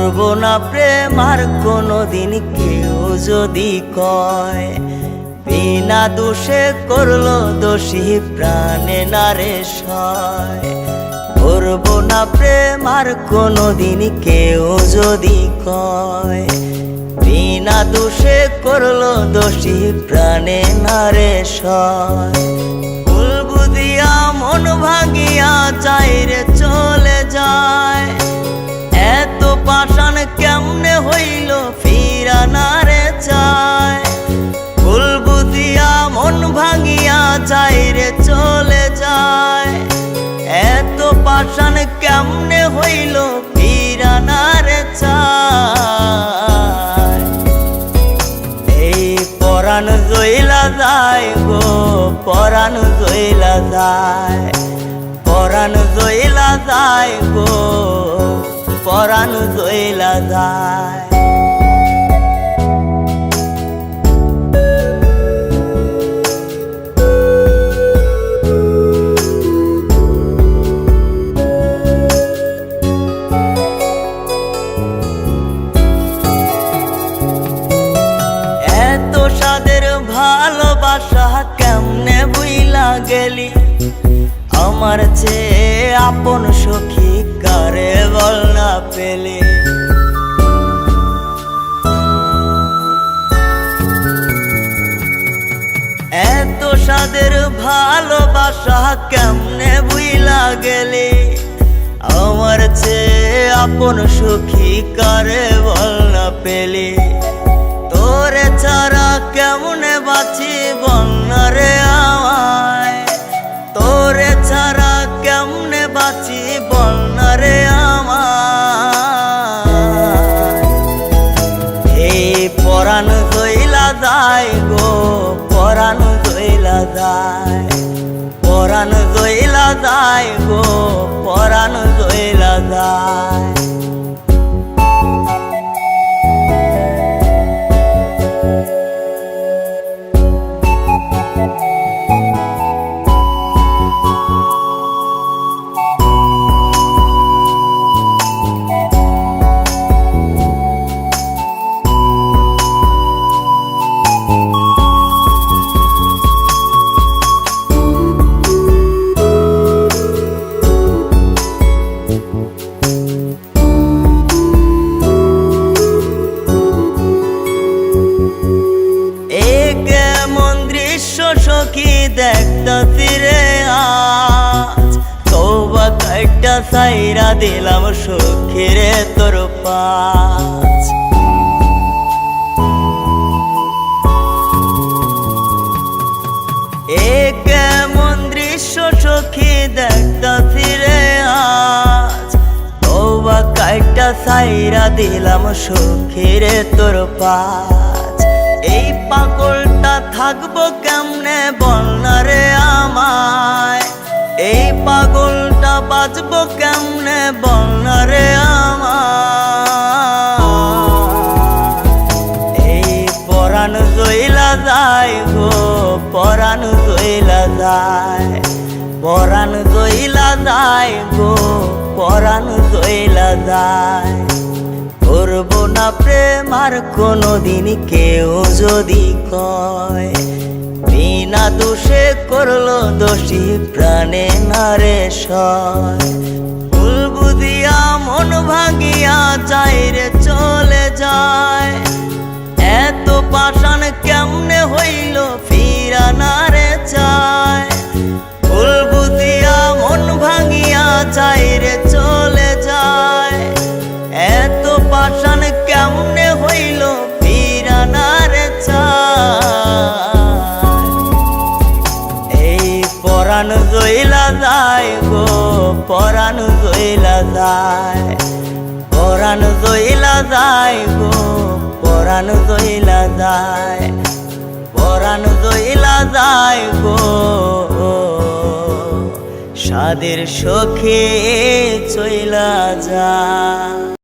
করব না প্রেম আর কোনোদিন কেউ যদি কয়, বিনা দোষে করলো দোষী প্রাণে নারে সয়। করব না প্রেম আর কোনোদিন কেউ যদি কয়, বিনা দোষে করলো দোষী প্রাণে নারে সয়। ভুল বুঝিয়া মন ভাঙিয়া চাইরে চলে যায়, এত পাষাণ কেমনে হইল ফিরা নারে চায়। ভুল বুঝিয়া মন ভাঙিয়া চাইরে চলে যায়, এত পাষাণ কেমনে হইল ফিরা নারে চায়। এই পরাণ জইলা যায় গো, পরাণ জইলা যায়, পরাণ জইলা যায় গো, পরাণ জইলা যায়। এত সাদের ভালোবাসা কেমনে বুইলা গেলি, আমার চেয়ে আপন সখী কারে বল না পেলি। এত সাদের ভালোবাসা কেমনে বুইলা গেলি, আমার চেয়ে আপন সখী কারে বল না পেলি। তোরে ছাড়া কেমনে বাঁচি বল না রে আমায়, তোরে ছাড়া কেমনে বাঁচি বল না রে আমায়। এই পরাণ জইলা যায় গো, পরাণ জইলা যায়, পরাণ জইলা যায় গো, পরাণ জইলা যায়। সখী দেখতাছি রে আজ, তওবা কাইটা সাইরা দিলাম সখী রে তোর পাশ। এ কেমন দৃশ্য সখী দেখতাছি রে আজ, তওবা কাইটা সাইরা দিলাম সখী রে তোর পাশ। এই পাগলটা থাকবো কেমনে বল না রে আমায়, এই পাগলটা বাঁচবো কেমনে বল না রে আমায়। এই পরাণ জইলা যায় গো, পরাণ জইলা যায়, পরাণ জইলা যায় গো, পরাণ জইলা যায়। করব না প্রেম আর কোনোদিন কেউ যদি কয়, বিনা দোষে করলো দোষী প্রাণে নারে সয়। ভুল বুঝিয়া মন ভাঙিয়া চাইরে চলে যায়, এত পাষাণ কেমনে হইল ফিরা নারে চায়। ভুল বুঝিয়া মন ভাঙিয়া চাইরে চলে যায়, এত পাষাণ কেমনে হইল ফিরা নারে চায়। এই পরাণ জইলা যায় গো, পরাণ জইলা যায়, পরাণ জইলা যায় গো, পরাণ জইলা যায়, পরাণ জইলা যায় গো। সাদের সখী চইলা যায়।